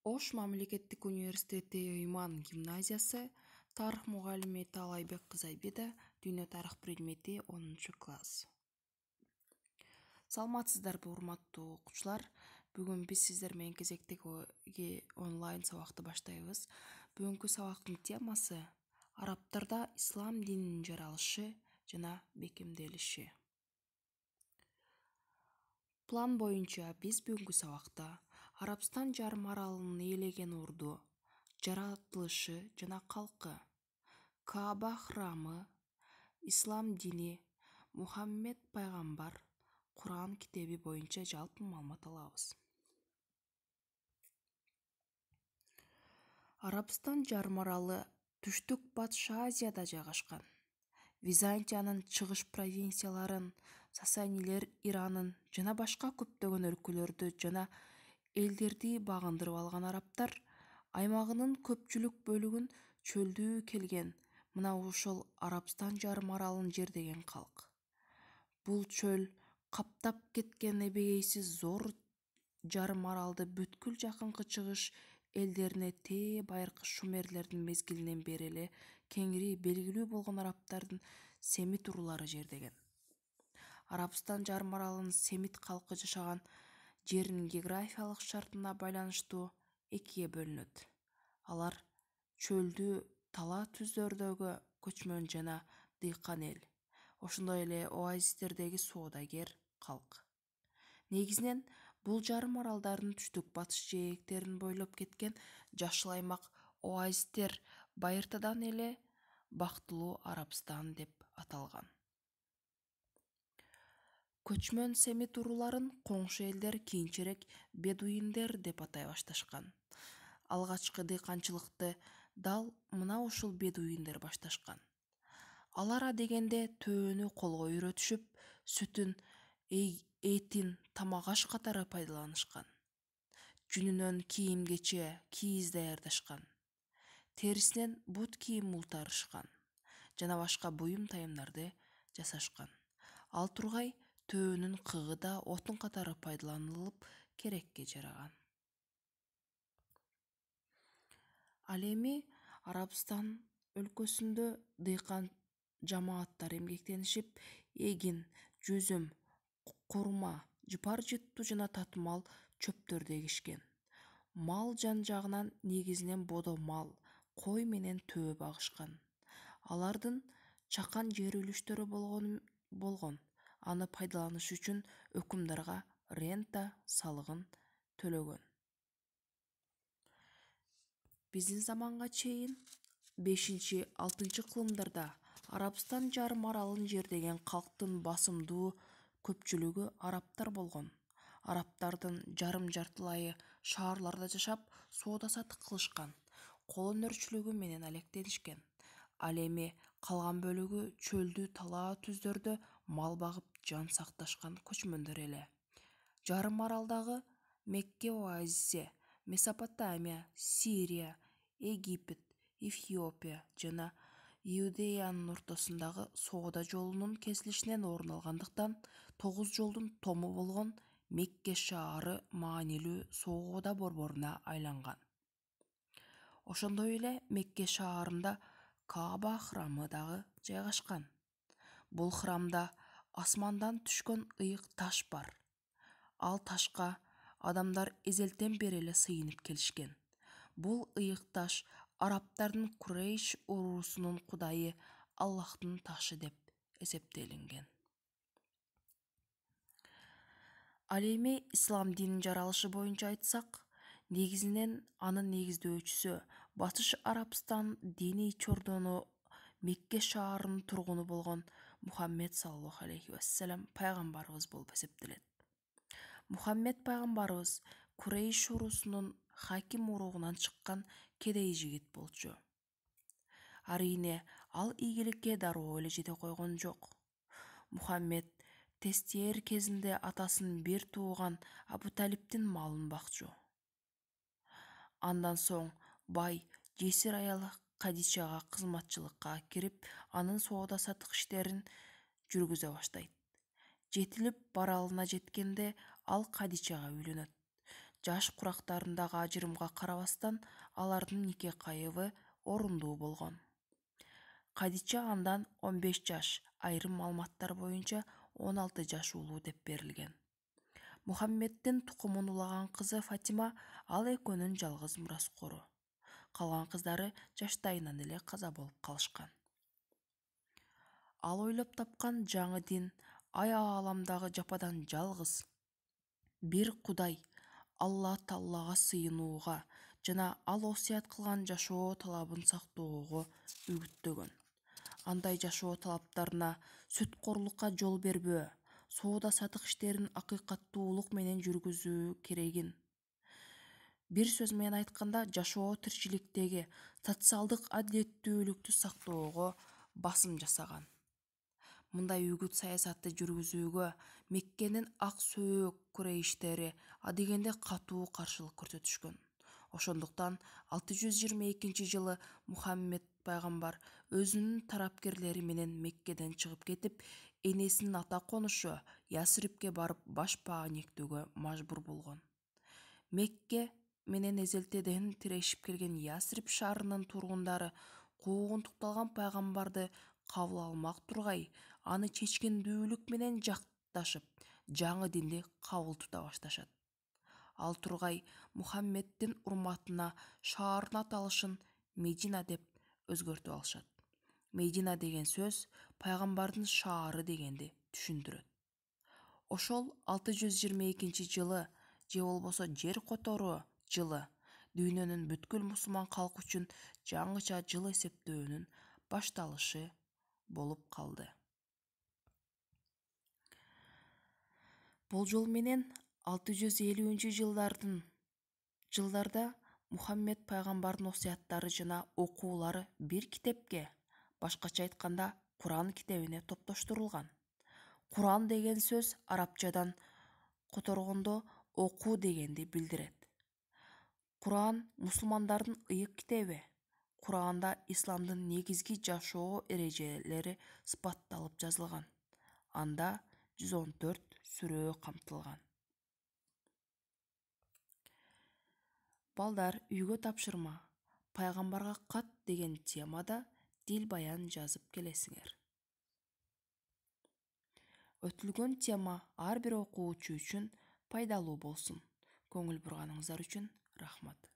Ош мамлекеттик университети Ыйман гимназиясы тарых мугалими Таалайбек кызы Айбеда, дүйнө тарых предмети 10-класс. Саламатсыздарбы урматтуу окуучулар. Бүгүн биз сиздер менен кезектеги онлайн сабакты баштайбыз. Бүгүнкү сабактын темасы арабтарда ислам дининин жаралышы жана бекемделиши. План боюнча биз бүгүнкү сабакта Арабстан жарым аралын ээлеген орду, жаратылышы жана калкы, Кааба храмы, ислам дини, Мухаммед пайгамбар, Куран китеби боюнча жалпы маалымат алабыз. Арабстан жарым аралы түштүк Батыш Азияда жайгашкан. Византиянын чыгыш провинцияларын, Сасанилер Иранын жана башка көптөгөн өлкөлөрдү жана элдерди багындырып алган арабтар аймагынын көпчүлүк бөлүгүн чөлдүү келген мына ушул Арабстан жарым аралын жердеген калк. Бул чөл каптап кеткен эбегейсиз зор жарым аралды бүткүл жакынкы чыгыш элдерине байыркы шумерлердин мезгилинен бери эле кеңири белгилүү болгон арабтардын семит уруулары жердеген. Арабстан жарым аралынын семит калкы жашаган жеринин географиялык шартына байланыштуу экиге бөлүнөт. Алар чөлдүү тала түздөрдөгү көчмөн жана дыйкан эл, ошондой эле оазистердеги соодагер калк. Негизинен бул жарым аралдардын түштүк батыш жээктерин бойлоп кеткен жашыл аймак оазистер байыртадан эле бактылуу Арабстан деп аталган. Көчмөн семит урууларын коңшу элдер кийинчерээк бедуиндер деп атай башташкан. Алгачкы дыйканчылыкты дал мына ушул бедуиндер башташкан. Алар адегенде төөнү колго үйрөтүшүп, сүтүн, этин тамак аш катары пайдаланышкан. Жүнүнөн кийим-кече, кийиз даярдашкан. Терисинен бут кийим ултарышкан жана башка буюм тайымдарды жасашкан. Ал тургай төөнүн кыгы да отун катары пайдаланылып керекке жараган. Ал эми Арабстан өлкөсүндө дыйкан жамааттар эмгектенишип, эгин, жүзүм, курма, жыпар жыттуу жана татымал чөптөрдү эгишкен. Мал жан-жагынан негизинен бодо мал, кой менен төө багышкан. Алардын чакан жер үлүштөрү болгон. Аны пайдаланыш үчүн өкүмдарга рента салыгын төлөгөн. Биздин заманга чейин 5-6 кылымдарда Арабстан жарым аралын жердеген калктын басымдуу көпчүлүгү арабтар болгон. Арабтардын жарым жартылайы шаарларда жашап, соода сатык кылышкан, кол өнөрчүлүгү менен алектенишкен. Ал эми калган бөлүгү чөлдүү тала түздөрдө мал багып жан сакташкан көчмөндөр эле. Жарым аралдагы Мекке оазиси, Месопотамия, Сирия, Египет, Эфиопия жана Иудеянын ортосундагы соода жолунун кесилишинен орун алгандыктан 9 жолдун тому болгон Мекке шаары маанилүү соода борборуна айланган. Ошондой эле Мекке шаарында Кааба храмы дагы жайгашкан. Бул храмда асмандан түшкөн ыйык таш бар. Ал ташка адамдар эзелтен бери эле сыйынып келишкен. Бул ыйык таш арабтардын Курейш уруусунун кудайы Аллахтын ташы деп эсептелинген. Ал эми ислам дининин жаралышы боюнча айтсак, негизинен анын негиздөөчүсү Батыш Арабстан диний чордону Мекке шаарынын тургуну болгон Мухаммед саллаллаху алейхи вассалам пайгамбарыбыз болуп эсептелет. Мухаммед пайгамбарыбыз Курейш уруусунун хаким уругунан чыккан кедей жигит болчу. Арийне ал ийгиликке дароо эле жете койгон жок. Мухаммед тестиер кезинде атасынын бир тууган Абу Талиптин малын бакчу. Андан соң бай жесир аял Кадичага кызматчылыкка кирип, анын соода сатык иштерин жүргүзө баштайт. Жетилип баралына жеткенде ал Кадичага үйлөнөт. жаш курактарындагы ажырымга карабастан алардын нике кайыбы орундуу болгон. Кадича андан 15 жаш, айрым маалыматтар боюнча 16 жаш улуу деп берилген. Мухаммеддин тукумун улаган кызы Фатима ал экөөнүн жалгыз мураскору. Калган кыздары жаштайынан эле каза болуп калышкан. Ал ойлоп тапкан жаңы дин ай ааламдагы жападан жалгыз бир Кудай Алла Таалага сыйынууга жана ал осуят кылган жашоо талабын сактоого үгүттөгөн. Андай жашоо талаптарына сүткорлукка жол бербөө, соода сатык иштерин акыйкаттуулук менен жүргүзүү керегин. Бир сөз менен айтканда, жашоо тиричиликтеги социалдык адилеттүүлүктү сактоого басым жасаган. Мындай үгүт саясатты жүргүзүүгө Меккенин ак сөөк курейиштери адегенде катуу каршылык көрсөтүшкөн. Ошондуктан 622-жылы Мухаммед пайгамбар өзүнүн тарапкерлери менен Меккеден чыгып кетип, энесинин ата конушу Ясрибке барып баш паанектөөгө мажбур болгон. Мекке менен эзелтеден тирешип келген Ясриб шаарынын тургундары куугунтукталган пайгамбарды кабыл алмак тургай, аны чечкиндүүлүк менен жакташып, жаңы динди кабыл тута башташат. Ал тургай Мухаммеддин урматына шаардын аталышын Медина деп өзгөртүп алышат. Медина деген сөз пайгамбардын шаары дегенди түшүндүрөт. Ошол 622-жылы же болбосо жер которуу жылы дүйнөнүн бүткүл мусулман калкы үчүн жаңыча жыл эсептөөнүн башталышы болуп калды. Болжол менен 650-жылдарда Мухаммед пайгамбардын осуяттары жана окуулары бир китепке, башкача айтканда Куран китебине топтоштурулган. Куран деген сөз арабчадан которгондо окуу дегенди билдирет. Куран мусулмандардын ыйык китеби. Куранда исламдын негизги жашоо эрежелери сыпатталып жазылган. Анда 114 сүрө камтылган. Балдар, үйгө тапшырма. Пайгамбарга кат деген темада дил баян жазып келесиңер. Өтүлгөн тема ар бир окуучу үчүн пайдалуу болсун. Көңүл бурганыңыздар үчүн рахмат.